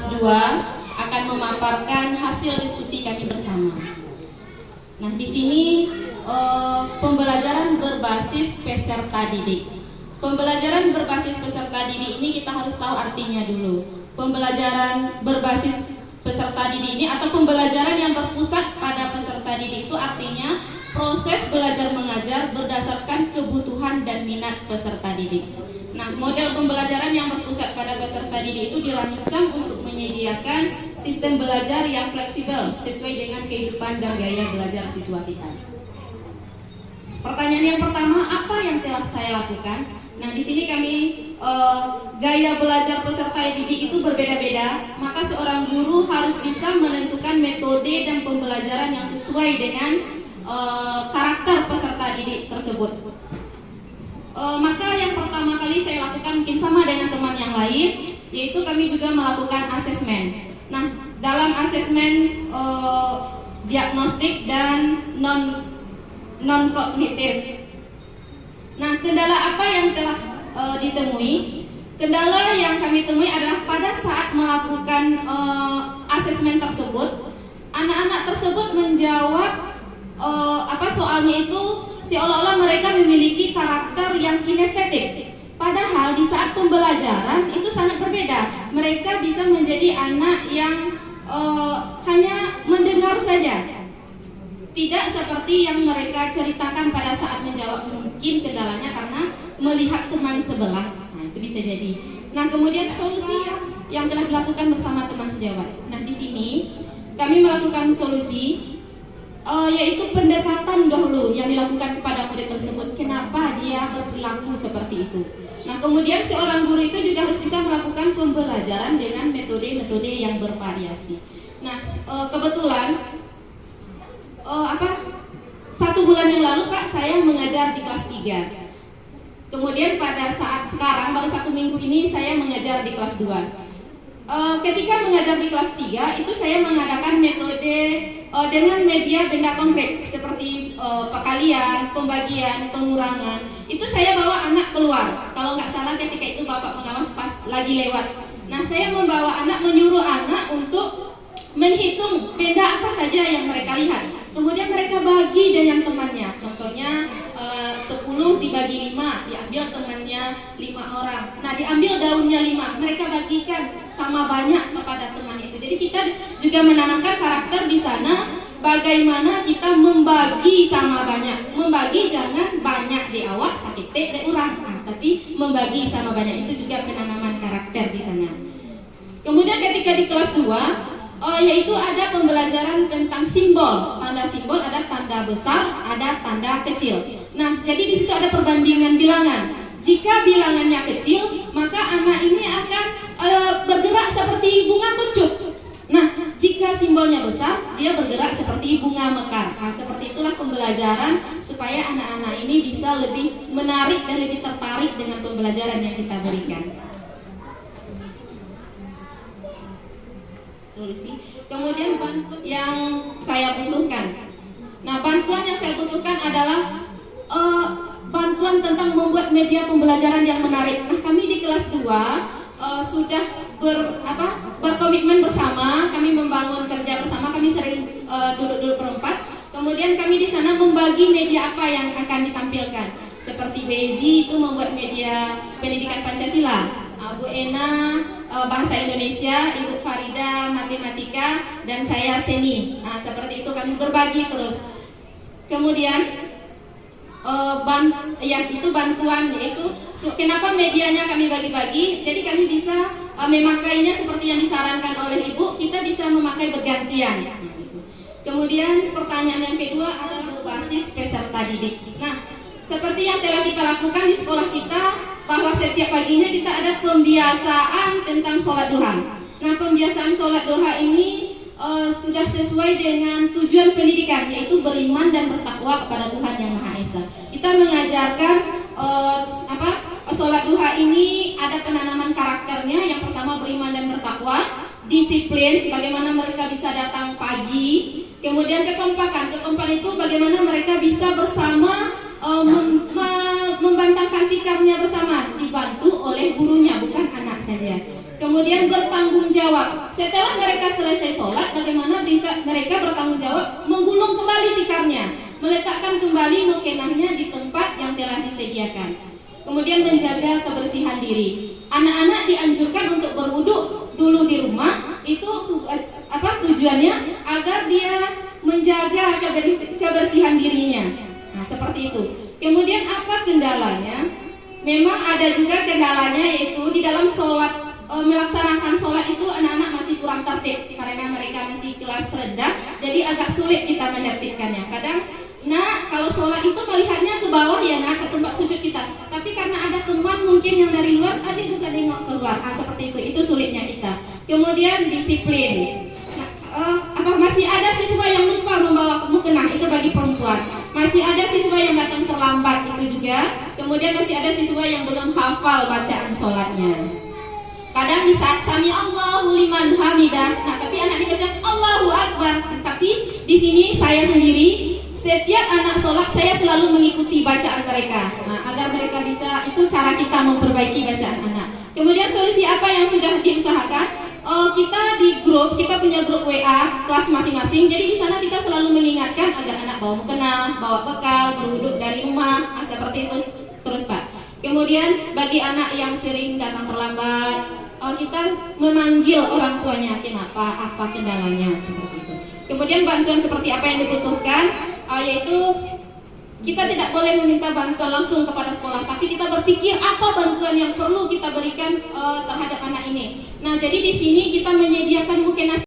kelas 2 akan memaparkan hasil diskusi kami bersama. Nah, di sini pembelajaran berbasis peserta didik. Pembelajaran berbasis peserta didik ini kita harus tahu artinya dulu. Pembelajaran berbasis peserta didik ini atau pembelajaran yang berpusat pada peserta didik itu artinya proses belajar mengajar berdasarkan kebutuhan dan minat peserta didik. Nah, model pembelajaran yang berpusat pada peserta didik itu dirancang untuk menyediakan sistem belajar yang fleksibel sesuai dengan kehidupan dan gaya belajar siswa kita. Pertanyaan yang pertama, apa yang telah saya lakukan? Nah, di sini kami gaya belajar peserta didik itu berbeda-beda, maka seorang guru harus bisa menentukan metode dan pembelajaran yang sesuai dengan karakter peserta didik tersebut. Maka yang pertama kali saya lakukan mungkin sama dengan teman yang lain, yaitu kami juga melakukan asesmen. Nah, dalam asesmen diagnostik dan non kognitif. Nah, kendala apa yang telah ditemui? Kendala yang kami temui adalah pada saat melakukan asesmen tersebut, anak-anak tersebut menjawab soalnya itu seolah-olah mereka memiliki karakter yang kinestetik. Padahal di saat pembelajaran itu sangat berbeda. Mereka bisa menjadi anak yang hanya mendengar saja, tidak seperti yang mereka ceritakan pada saat menjawab. Mungkin kendalanya karena melihat teman sebelah. Nah, itu bisa jadi. Nah, kemudian solusi yang telah dilakukan bersama teman sejawat. Nah, di sini kami melakukan solusi yaitu pendekatan dahulu yang dilakukan kepada murid tersebut. Kenapa dia berperilaku seperti itu? Nah, kemudian seorang guru itu juga harus bisa melakukan pembelajaran dengan metode-metode yang bervariasi. Nah, kebetulan 1 bulan yang lalu Pak, saya mengajar di kelas 3. Kemudian pada saat sekarang baru 1 minggu ini saya mengajar di kelas 2. Ketika mengajar di kelas 3 itu saya mengadakan metode dengan media benda konkret seperti perkalian, pembagian, pengurangan. Itu saya bawa anak keluar. Kalau nggak salah ketika itu Bapak pengawas pas lagi lewat. Nah, saya membawa anak, menyuruh anak untuk menghitung benda apa saja yang mereka lihat. Kemudian mereka bagi dengan temannya. Contohnya 10 dibagi 5, diambil temannya 5 orang. Nah, diambil daunnya 5, mereka bagikan sama banyak kepada teman itu. Jadi kita juga menanamkan karakter di sana, bagaimana kita membagi sama banyak. Membagi jangan banyak di awak sakit di orang, tapi membagi sama banyak itu juga penanaman karakter di sana. Kemudian ketika di kelas 2 yaitu ada pembelajaran tentang simbol. Tanda simbol ada tanda besar, ada tanda kecil. Nah, jadi di situ ada perbandingan bilangan. Jika bilangannya kecil, maka anak ini akan bergerak seperti bunga kuncup. Nah, jika simbolnya besar, dia bergerak seperti bunga mekar. Nah, seperti itulah pembelajaran supaya anak-anak ini bisa lebih menarik dan lebih tertarik dengan pembelajaran yang kita berikan. Solusi. Kemudian bantuan yang saya butuhkan. Nah, bantuan yang saya butuhkan adalah bantuan tentang membuat media pembelajaran yang menarik. Nah, kami di kelas 2 sudah berkomitmen bersama, kami membangun kerja bersama, kami sering duduk-duduk berempat. Kemudian kami di sana membagi media apa yang akan ditampilkan. Seperti Bezi itu membuat media pendidikan Pancasila, Bu Ena bahasa Indonesia, Ibu Farida matematika, dan saya seni. Nah, seperti itu kami berbagi terus. Kemudian bantuan yaitu kenapa medianya kami bagi-bagi. Jadi kami bisa memakainya seperti yang disarankan oleh Ibu, kita bisa memakai bergantian. Kemudian pertanyaan yang kedua adalah berbasis peserta didik. Nah, seperti yang telah kita lakukan di sekolah kita, bahwa setiap paginya kita ada pembiasaan tentang sholat duha. Nah, pembiasaan sholat duha ini sudah sesuai dengan tujuan pendidikan, yaitu beriman dan bertakwa kepada Tuhan Yang Maha Esa. Kita mengajarkan sholat duha ini ada penanaman karakternya. Yang pertama beriman dan bertakwa, disiplin, bagaimana mereka bisa datang pagi. Kemudian kekompakan itu bagaimana mereka bisa bersama membantangkan tikarnya bersama, dibantu oleh gurunya, bukan anak saja. Kemudian bertanggung jawab. Setelah mereka selesai sholat, bagaimana bisa mereka bertanggung jawab menggulung kembali tikarnya, meletakkan kembali mukenahnya di tempat yang telah disediakan. Kemudian menjaga kebersihan diri. Anak-anak dianjurkan untuk berwudu dulu di rumah. Itu tujuannya agar dia menjaga kebersihan dirinya. Nah, seperti itu. Kemudian apa kendalanya? Memang ada juga kendalanya, yaitu di dalam sholat, melaksanakan sholat itu anak-anak masih kurang tertib karena mereka masih kelas rendah, jadi agak sulit kita menertibkannya. Kadang, nah kalau sholat itu melihatnya ke bawah ya, nah ke tempat sujud kita. Tapi karena ada teman mungkin yang dari luar, ada juga nengok keluar. Seperti itu sulitnya kita. Kemudian disiplin. Masih ada siswa yang lupa membawa mukena, itu bagi perempuan. Masih ada siswa yang datang terlambat, itu juga. Kemudian masih ada siswa yang belum hafal bacaan sholatnya. Kadang di saat sami Allahu liman hamidah, nah tapi anak dibaca Allahu Akbar. Tapi di sini saya sendiri, setiap anak sholat saya selalu mengikuti bacaan mereka, agar mereka bisa, itu cara kita memperbaiki bacaan anak. Kemudian solusi apa yang sudah diusahakan? Kita di grup, kita punya grup WA kelas masing-masing. Jadi di sana kita selalu mengingatkan agar anak bawa mukena, bawa bekal, berwuduk dari rumah, seperti itu terus Pak. Kemudian bagi anak yang sering datang terlambat, kita memanggil orang tuanya, kenapa, apa kendalanya, seperti itu. Kemudian bantuan seperti apa yang dibutuhkan, yaitu kita tidak boleh meminta bantuan langsung kepada sekolah, tapi kita berpikir apa bantuan yang perlu kita berikan terhadap anak ini. Nah, jadi di sini kita menyediakan mukena